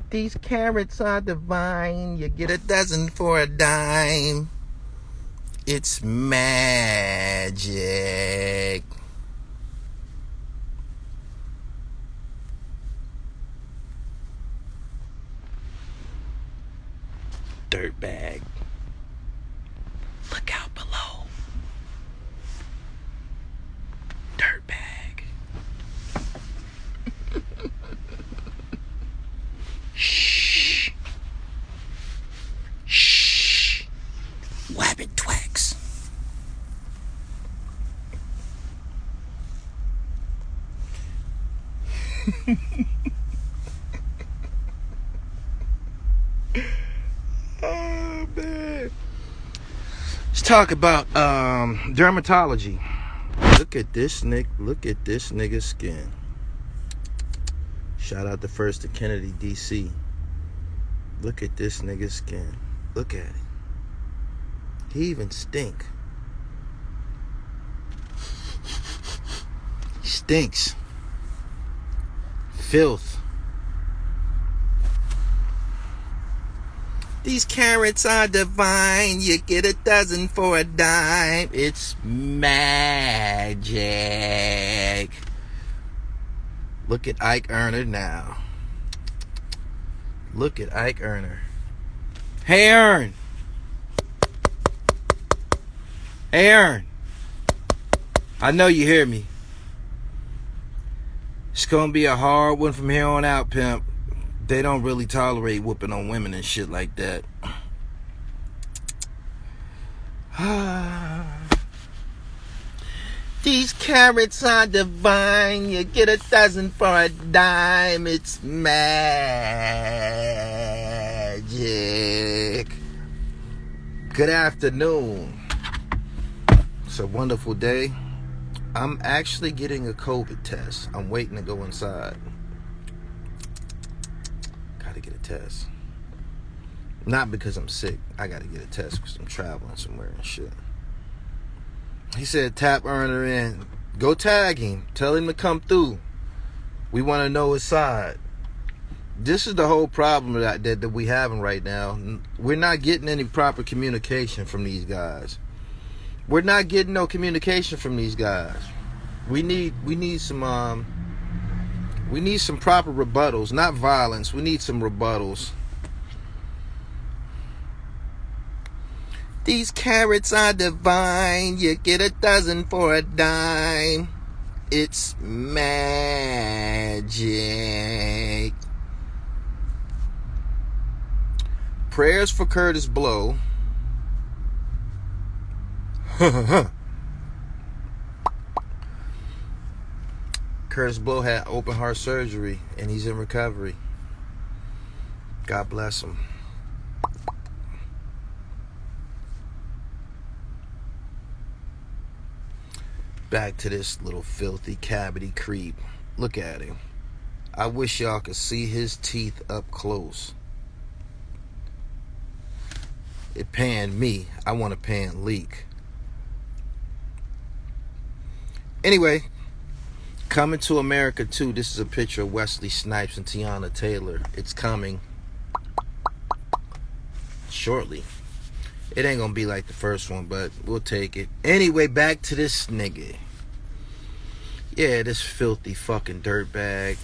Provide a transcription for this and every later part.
These carrots are divine. You get a dozen for a dime. It's magic. Dirtbag. Look out below. Dirtbag. Shh. Shh. Wabbit twax. Oh man. Let's talk about dermatology. Look at this nigga's skin. Shout out to First and Kennedy, DC. Look at this nigga's skin. Look at it. He even stink. He stinks. Filth. These carrots are divine. You get a dozen for a dime. It's magic. Look at Ike EARNER now. Look at Ike EARNER. Hey, Earn. Hey, Earn. I know you hear me. It's gonna be a hard one from here on out, pimp. They don't really tolerate whooping on women and shit like that. These carrots are divine. You get a dozen for a dime. It's magic. Good afternoon. It's a wonderful day. I'm actually getting a COVID test. I'm waiting to go inside. Gotta get a test. Not because I'm sick. I gotta get a test because I'm traveling somewhere and shit. He said, tap EARNER in. Go tag him. Tell him to come through. We want to know his side. This is the whole problem that we having right now. We're not getting any proper communication from these guys. We're not getting no communication from these guys. We need some proper rebuttals, not violence. We need some rebuttals. These carrots are divine. You get a dozen for a dime. It's magic. Prayers for Curtis Blow. Curtis Blow had open heart surgery and he's in recovery. God bless him. Back to this little filthy cavity creep. Look at him. I wish y'all could see his teeth up close. It panned me. I want to pan LIK. Anyway, coming to America 2. This is a picture of Wesley Snipes and Tiana Taylor. It's coming shortly. It ain't gonna be like the first one, but we'll take it. Anyway, back to this nigga. Yeah, this filthy fucking dirtbag.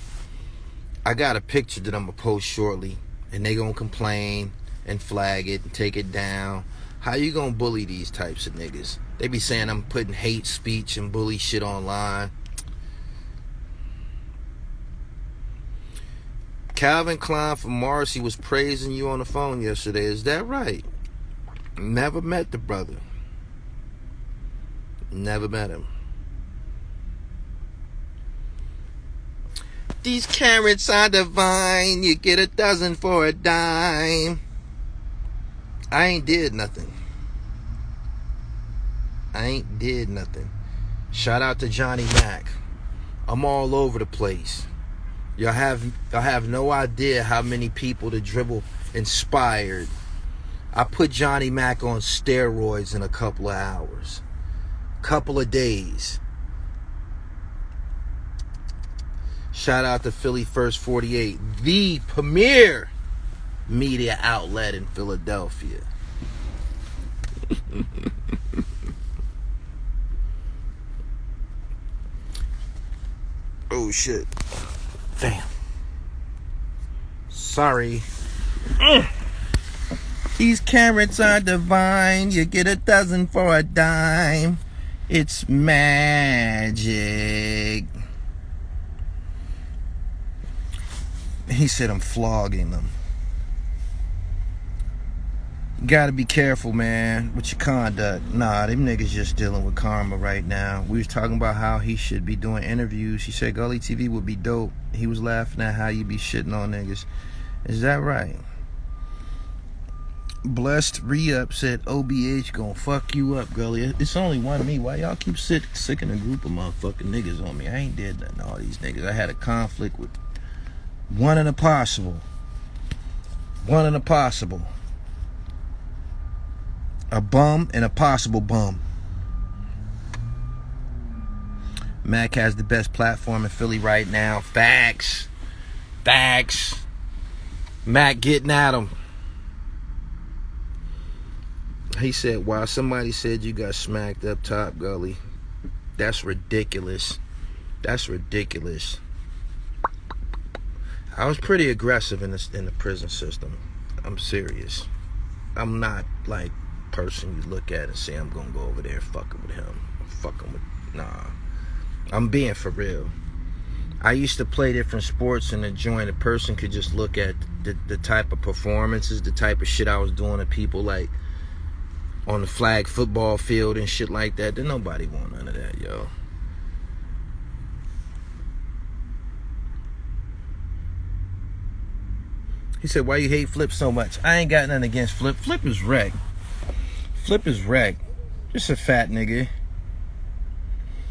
I got a picture that I'm gonna post shortly, and they gonna complain and flag it and take it down. How you gonna bully these types of niggas? They be saying I'm putting hate speech and bully shit online. Calvin Klein from Marcy was praising you on the phone yesterday. Is that right? Never met the brother. Never met him. These carrots are divine. You get a dozen for a dime. I ain't did nothing. Shout out to Johnny Mac. I'm all over the place. Y'all have no idea how many people the dribble inspired. I put Johnny Mac on steroids in a couple of hours. Couple of days. Shout out to Philly First 48, the premier media outlet in Philadelphia. Oh shit. Damn. Sorry. These carrots are divine. You get a dozen for a dime. It's magic. He said I'm flogging them. You gotta be careful, man, with your conduct. Nah, them niggas just dealing with karma right now. We was talking about how he should be doing interviews. He said Gully TV would be dope. He was laughing at how you be shitting on niggas. Is that right? Blessed Re-Up said OBH gonna fuck you up, Gully. It's only one me. Why y'all keep sicking a group of motherfucking niggas on me? I ain't did nothing to all these niggas. I had a conflict with one in a possible. One in a possible. A bum and a possible bum. Mac has the best platform in Philly right now. Facts. Facts. Mac getting at him. He said, wow, somebody said you got smacked up top, Gully. That's ridiculous. That's ridiculous. I was pretty aggressive in the prison system. I'm serious. I'm not like person you look at and say I'm gonna go over there fucking with him. Fucking with, nah. I'm being for real. I used to play different sports in the joint. A person could just look at the type of performances, the type of shit I was doing to people like on the flag football field and shit like that. Then nobody want none of that, yo. He said, why you hate Flip so much? I ain't got nothing against Flip. Flip is wreck. Flip is wreck. Just a fat nigga.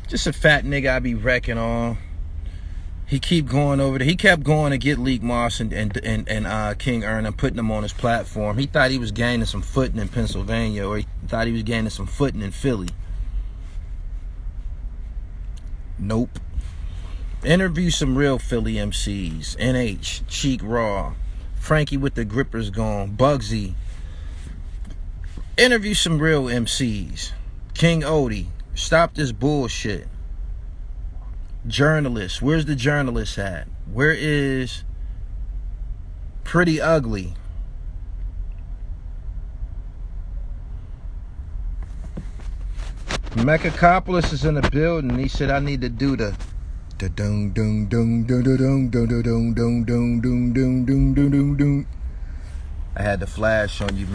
Just a fat nigga I be wrecking on. He keep going over there. He kept going to get LIK Moss and King EARNER, putting them on his platform. He thought he was gaining some footing in Pennsylvania, or he thought he was gaining some footing in Philly. Nope. Interview some real Philly MCs. NH, Cheek Raw, Frankie with the grippers gone, Bugsy. Interview some real MCs. King Odie, stop this bullshit. Journalists, where's the journalist at? Where is Pretty Ugly? Mechacopolis is in the building. He said I need to do the dung dung dung dung dung dung dung dung dung dung dung dung dung dung. I had to flash on you,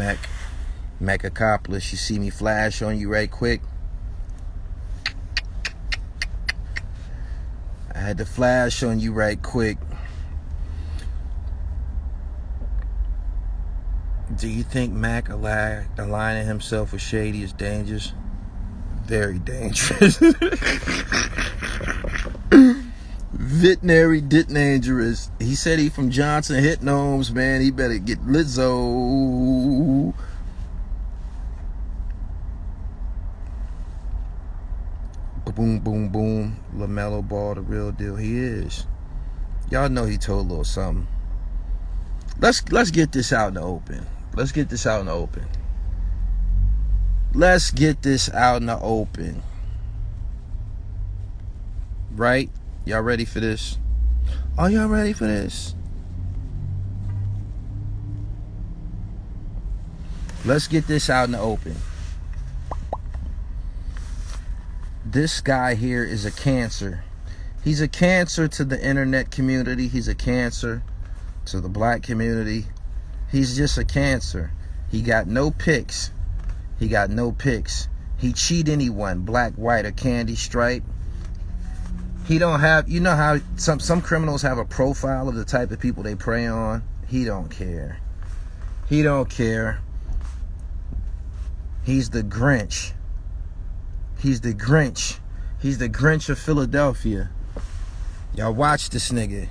Mechacopolis. You see me flash on you right quick? I had to flash on you right quick. Do you think Mac aligning himself with Shady is dangerous? Very dangerous. Veterinary dangerous. He said he from Johnson hit gnomes, man. He better get Lizzo. Boom, boom, boom. LaMelo Ball, the real deal. He is. Y'all know he told a little something. Let's get this out in the open. Let's get this out in the open. Let's get this out in the open. Right? Y'all ready for this? Are y'all ready for this? Let's get this out in the open. This guy here is a cancer. He's a cancer to the internet community. He's a cancer to the black community. He's just a cancer. He got no picks. He got no picks. He cheat anyone, black, white, or candy stripe. He don't have, you know how some criminals have a profile of the type of people they prey on? He don't care. He don't care. He's the Grinch. He's the Grinch. He's the Grinch of Philadelphia. Y'all watch this nigga.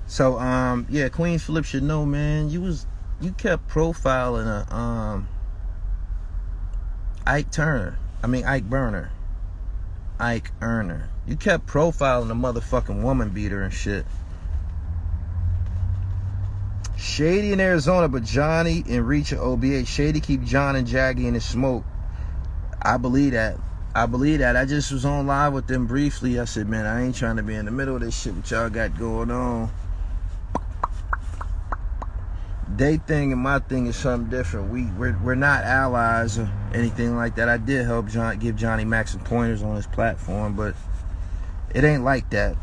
So yeah, QUEENZFLIP should know, man. You kept profiling a Ike Burner. Ike Earner. You kept profiling the motherfucking woman beater and shit. Shady in Arizona, but Johnny in reach of OBH. Shady keep John and Jaggy in the smoke. I believe that. I believe that. I just was on live with them briefly. I said, man, I ain't trying to be in the middle of this shit what y'all got going on. They thing and my thing is something different. We're not allies or anything like that. I did help give Johnny Mac some pointers on his platform, but it ain't like that.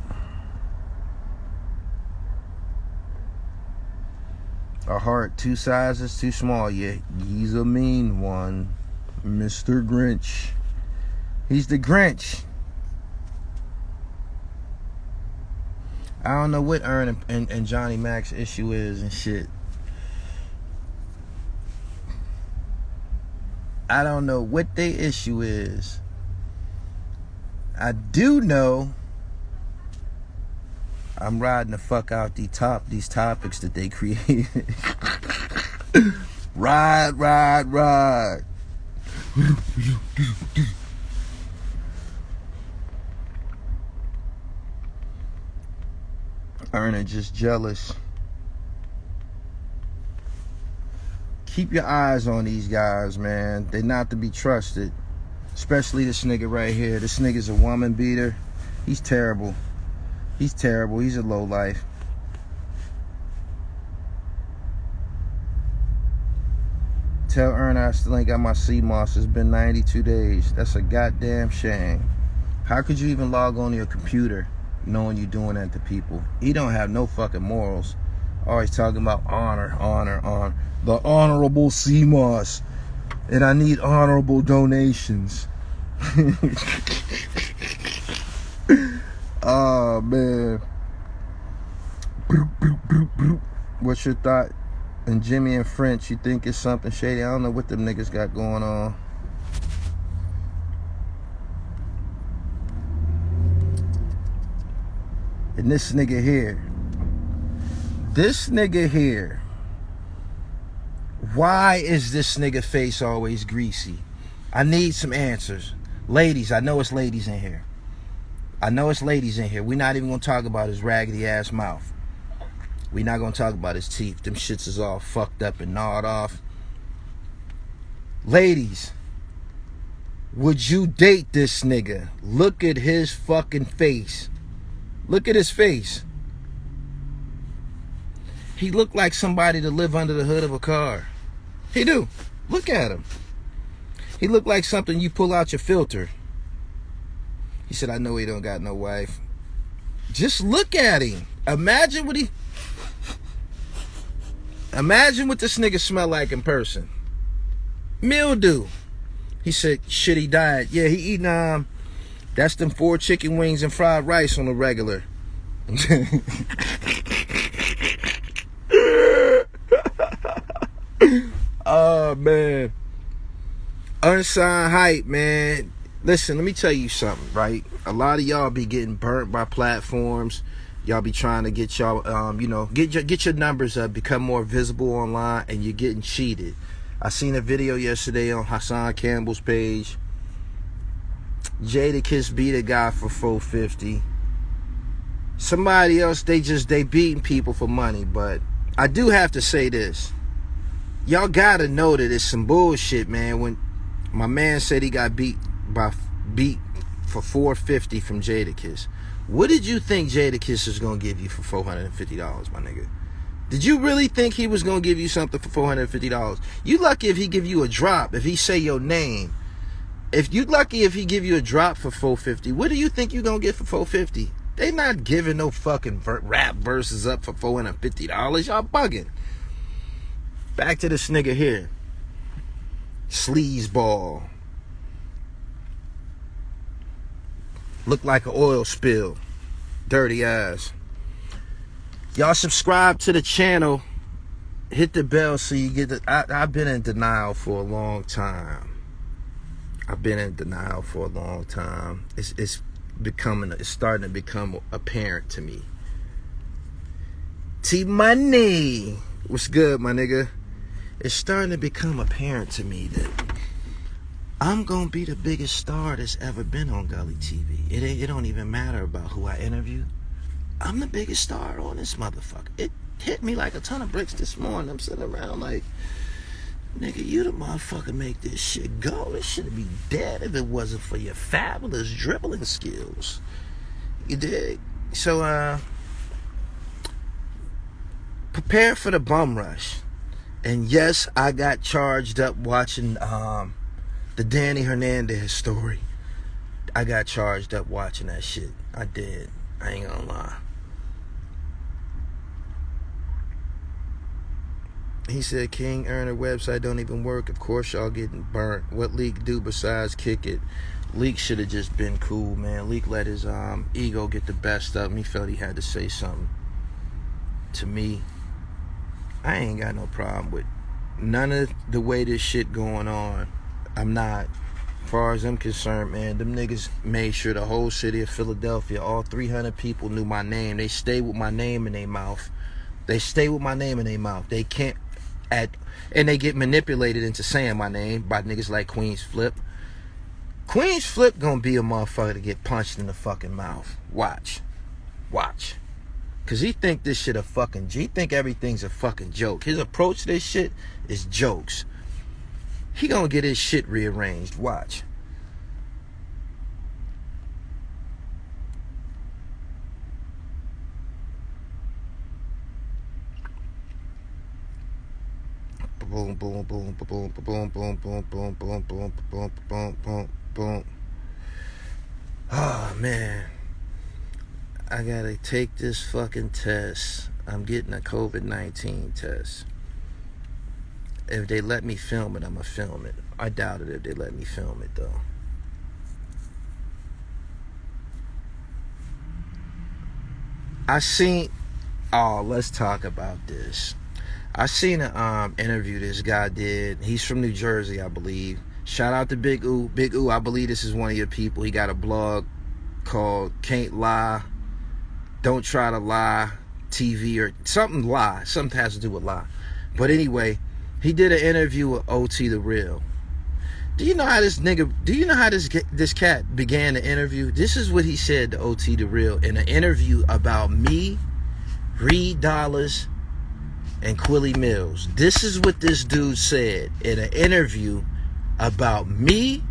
A heart 2 sizes too small. Yeah, he's a mean one, Mr. Grinch. He's the Grinch. I don't know what Ern and Johnny Mac's issue is and shit. I don't know what their issue is. I do know I'm riding the fuck out these topics that they created. Ride. Erna just jealous. Keep your eyes on these guys, man. They're not to be trusted. Especially this nigga right here. This nigga's a woman beater. He's terrible. He's terrible. He's a lowlife. Tell Erna I still ain't got my CMOS. It's been 92 days. That's a goddamn shame. How could you even log on to your computer knowing you doing that to people? He don't have no fucking morals. Always talking about honor. The honorable CMOS. And I need honorable donations. Oh, man. What's your thought? And Jimmy and French, you think it's something shady? I don't know what them niggas got going on. And this nigga here. Why is this nigga face always greasy? I need some answers. Ladies, I know it's ladies in here. We're not even gonna talk about his raggedy ass mouth. We're not gonna talk about his teeth. Them shits is all fucked up and gnawed off. Ladies, would you date this nigga? Look at his fucking face. Look at his face. He looked like somebody to live under the hood of a car. He do. Look at him. He looked like something you pull out your filter. He said, I know he don't got no wife. Just look at him. Imagine what this nigga smell like in person. Mildew. He said, shit, he died. Yeah, he eating, that's them 4 chicken wings and fried rice on the regular. Oh, man. Unsigned hype, man. Listen, let me tell you something, right? A lot of y'all be getting burnt by platforms. Y'all be trying to get y'all, get your numbers up, become more visible online, and you're getting cheated. I seen a video yesterday on Hassan Campbell's page. Jadakiss beat a guy for $450. Somebody else, they beating people for money. But I do have to say this. Y'all gotta know that it's some bullshit, man. When my man said he got beat for $450 from Jadakiss. What did you think Jadakiss was gonna give you for $450, my nigga? Did you really think he was gonna give you something for $450? You lucky if he give you a drop, if he say your name. If you lucky if he give you a drop for $450, what do you think you gonna get for $450? They not giving no fucking rap verses up for $450. Y'all bugging. Back to this nigga here. Sleazeball. Look like an oil spill. Dirty ass. Y'all subscribe to the channel. Hit the bell so you get the... I've been in denial for a long time. It's starting to become apparent to me. T-Money. What's good, my nigga? It's starting to become apparent to me that I'm gonna be the biggest star that's ever been on Gully TV. It don't even matter about who I interview. I'm the biggest star on this motherfucker. It hit me like a ton of bricks this morning. I'm sitting around like, nigga, you the motherfucker make this shit go. This shit'd be dead if it wasn't for your fabulous dribbling skills. You dig? So, prepare for the bum rush. And yes, I got charged up watching the Danny Hernandez story. I got charged up watching that shit. I did. I ain't gonna lie. He said, King Earner website don't even work. Of course y'all getting burnt. What LIK do besides kick it? LIK should have just been cool, man. LIK let his ego get the best of him. He felt he had to say something. To me, I ain't got no problem with none of the way this shit going on. I'm not. As far as I'm concerned, man, them niggas made sure the whole city of Philadelphia, all 300 people knew my name. They stayed with my name in their mouth. They stay with my name in their mouth. They can't and they get manipulated into saying my name by niggas like QUEENZFLIP. QUEENZFLIP gonna be a motherfucker to get punched in the fucking mouth. Watch. Watch. Cause he think this shit a fucking he think everything's a fucking joke. His approach to this shit is jokes. He gonna get his shit rearranged. Watch. Boom, boom, boom, boom, boom, boom, boom, boom, boom, boom, boom, boom, boom, boom, boom. Oh man, I gotta take this fucking test. I'm getting a COVID-19 test. If they let me film it, I'ma film it. I doubt it if they let me film it though. Let's talk about this. I seen an interview this guy did. He's from New Jersey, I believe. Shout out to Big Oo. Big Oo, I believe this is one of your people. He got a blog called Can't Lie, Don't Try to Lie TV or something lie. Something has to do with lie. But anyway, he did an interview with OT the Real. Do you know how this cat began the interview? This is what he said to OT the Real in an interview about me, Reed Dollars, and Quilly Mills. This is what this dude said in an interview about me,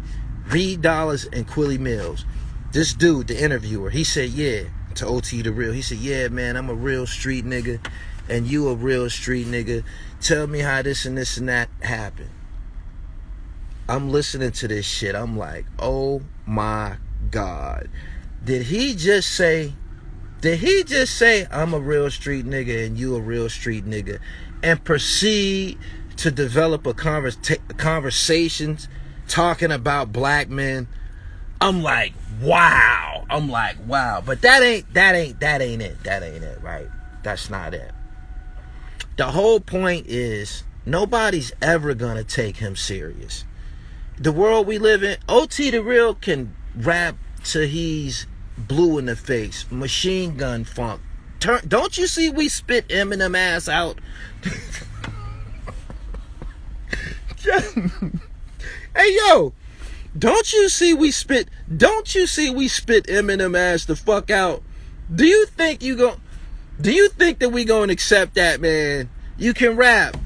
Reed Dollars, and Quilly Mills. This dude, the interviewer, he said, yeah, to OT the Real. He said, yeah, man, I'm a real street nigga, and you a real street nigga. Tell me how this and that happened. I'm listening to this shit. I'm like, oh my God. Did he just say I'm a real street nigga and you a real street nigga, and proceed to develop a conversations talking about black men? I'm like, wow. But that ain't it, right? That's not it. The whole point is nobody's ever gonna take him serious. The world we live in, OT the Real can rap till he's blue in the face, machine gun funk. Don't you see we spit Eminem ass out? Hey yo, don't you see we spit Eminem ass the fuck out? Do you think that we gonna accept that, man? You can rap.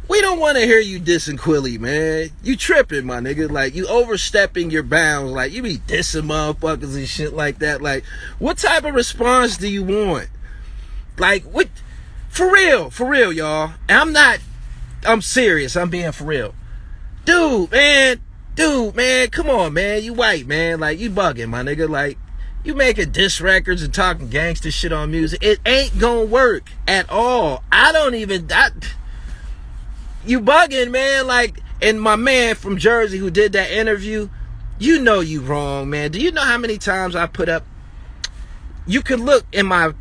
We don't want to hear you dissing Quilly, man. You tripping, my nigga. Like, you overstepping your bounds. Like, you be dissing motherfuckers and shit like that. Like, what type of response do you want? Like, what? For real, y'all. And I'm serious. I'm being for real. Dude, man, come on, man. You white, man. Like, you bugging, my nigga. Like, you making diss records and talking gangster shit on music. It ain't gonna work at all. You bugging, man. Like, and my man from Jersey who did that interview, you know you wrong, man. Do you know how many times I put up? You can look in my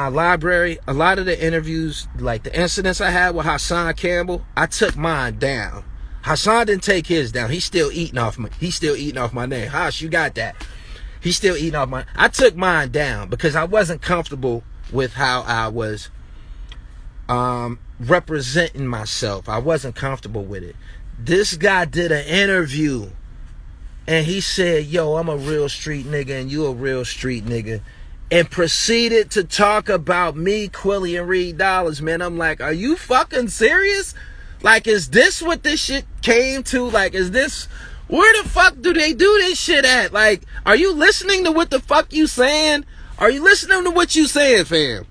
library. A lot of the interviews, like the incidents I had with Hassan Campbell, I took mine down. Hassan didn't take his down. He's still eating off my name. Hash, you got that? He's still eating off my. I took mine down because I wasn't comfortable with how I was representing myself. I wasn't comfortable with it. This guy did an interview and he said, yo, I'm a real street nigga and you a real street nigga, and proceeded to talk about me, Quilly, and Reed Dollars, man. I'm like, are you fucking serious? Like, is this what this shit came to? Like, is this, where the fuck do they do this shit at? Like, are you listening to what the fuck you saying? Are you listening to what you saying, fam?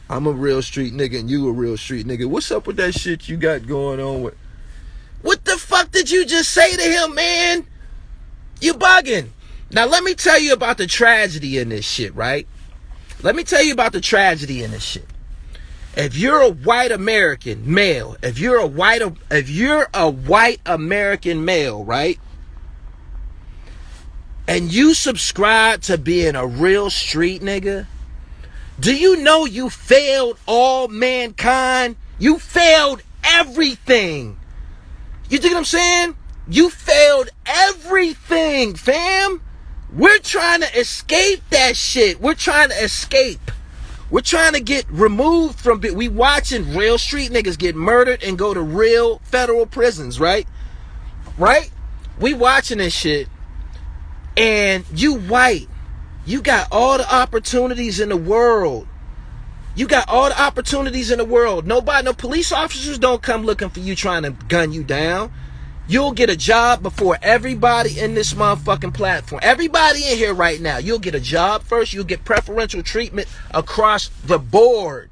I'm a real street nigga and you a real street nigga. What's up with that shit you got going on with? What the fuck did you just say to him, man? You bugging. Now, let me tell you about the tragedy in this shit, right? Let me tell you about the tragedy in this shit. If you're a white American male, if you're a white American male, right? And you subscribe to being a real street nigga, do you know you failed all mankind? You failed everything. You dig what I'm saying? You failed everything, fam. We're trying to escape that shit. We're trying to escape. We're trying to get removed from it. We watching real street niggas get murdered and go to real federal prisons, right? Right? We watching this shit. And you white. You got all the opportunities in the world. You got all the opportunities in the world. No police officers don't come looking for you trying to gun you down. You'll get a job before everybody in this motherfucking platform. Everybody in here right now, you'll get a job first. You'll get preferential treatment across the board.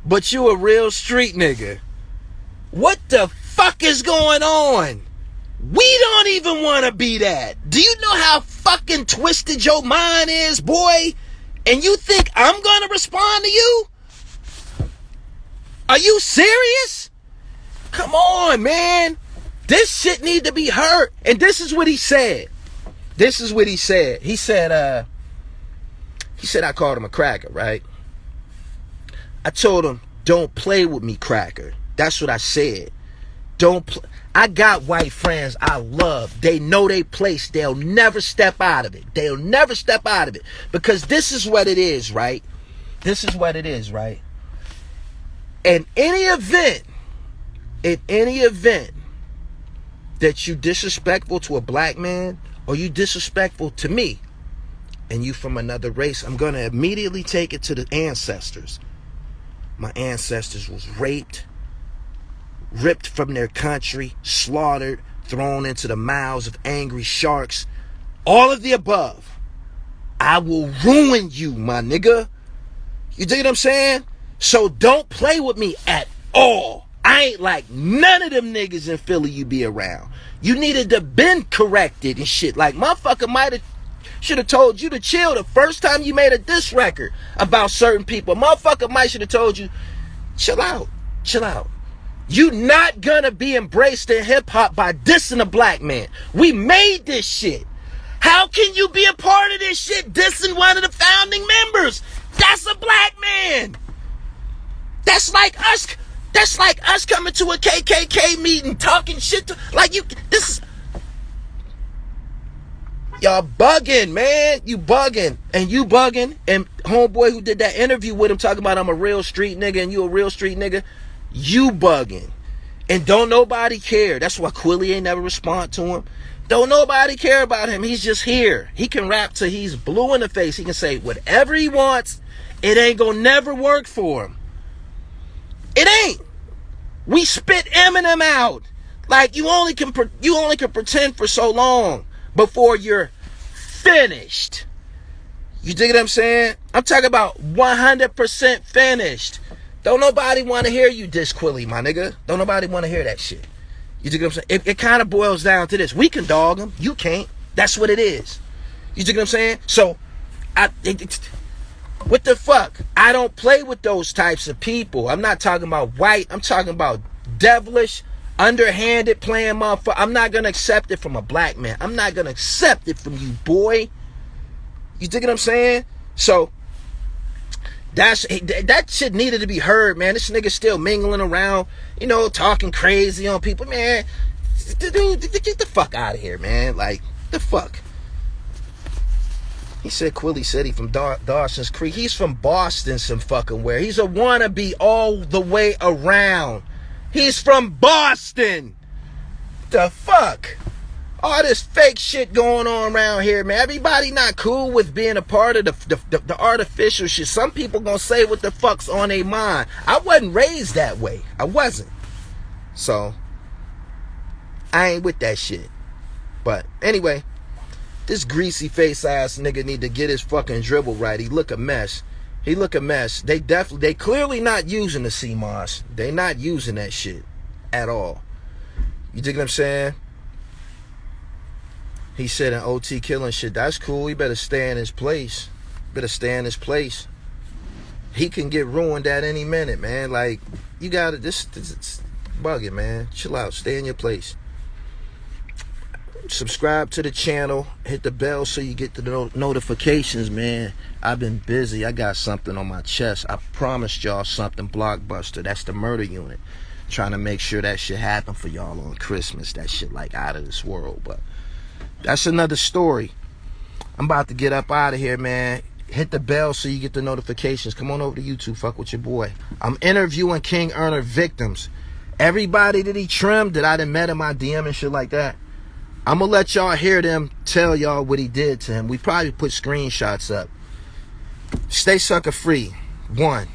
But you a real street nigga. What the fuck is going on? We don't even want to be that. Do you know how fucking twisted your mind is, boy? And you think I'm going to respond to you? Are you serious? Come on, man. This shit need to be heard. And this is what he said. This is what he said. He said I called him a cracker, right? I told him, don't play with me, cracker. That's what I said. I got white friends I love. They know their place. They'll never step out of it. They'll never step out of it. Because this is what it is, right? This is what it is, right? In any event that you disrespectful to a black man, or you disrespectful to me, and you from another race, I'm going to immediately take it to the ancestors. My ancestors was raped, ripped from their country, slaughtered, thrown into the mouths of angry sharks. All of the above. I will ruin you, my nigga. You dig what I'm saying? So don't play with me at all. I ain't like none of them niggas in Philly you be around. You needed to been corrected and shit. Like, motherfucker should have told you to chill the first time you made a diss record about certain people. Motherfucker might should have told you, chill out. You not gonna be embraced in hip-hop by dissing a black man. We made this shit. How can you be a part of this shit dissing one of the founding members? That's a black man. That's like us coming to a KKK meeting talking shit to, like, y'all bugging, man. You bugging. And homeboy who did that interview with him talking about I'm a real street nigga and you a real street nigga, you bugging. And don't nobody care. That's why Quilly ain't never respond to him. Don't nobody care about him. He's just here. He can rap till he's blue in the face. He can say whatever he wants. It ain't gonna never work for him. It ain't. We spit Eminem out. Like, you only can pretend for so long before you're finished. You dig what I'm saying? I'm talking about 100% finished. Don't nobody want to hear you diss Quilly, my nigga. Don't nobody want to hear that shit. You dig what I'm saying? It kind of boils down to this. We can dog him. You can't. That's what it is. You dig what I'm saying? So, what the fuck? I don't play with those types of people. I'm not talking about white. I'm talking about devilish, underhanded playing motherfucker. I'm not going to accept it from a black man. I'm not going to accept it from you, boy. You dig what I'm saying? So, that shit needed to be heard, man. This nigga still mingling around, talking crazy on people. Man, dude, get the fuck out of here, man. Like, the fuck? He said Quilly said he from Dawson's Creek. He's from Boston some fucking where. He's a wannabe all the way around. He's from Boston. The fuck? All this fake shit going on around here, man. Everybody not cool with being a part of the artificial shit. Some people gonna say what the fuck's on their mind. I wasn't raised that way. I wasn't. So, I ain't with that shit. But, anyway, this greasy face ass nigga need to get his fucking dribble right. He look a mess. He look a mess. They clearly not using the CMOS. They not using that shit at all. You dig what I'm saying? He said an OT killing shit. That's cool. He better stay in his place. Better stay in his place. He can get ruined at any minute, man. Like, you gotta, this bugging, man. Chill out. Stay in your place. Subscribe to the channel. Hit the bell so you get the notifications, man. I've been busy. I got something on my chest. I promised y'all something blockbuster. That's the murder unit. Trying to make sure that shit happen for y'all on Christmas. That shit like out of this world. But that's another story. I'm about to get up out of here, man. Hit the bell so you get the notifications. Come on over to YouTube. Fuck with your boy. I'm interviewing King EARNER victims. Everybody that he trimmed that I done met in my DM and shit like that. I'm going to let y'all hear them tell y'all what he did to him. We probably put screenshots up. Stay sucker free. 1.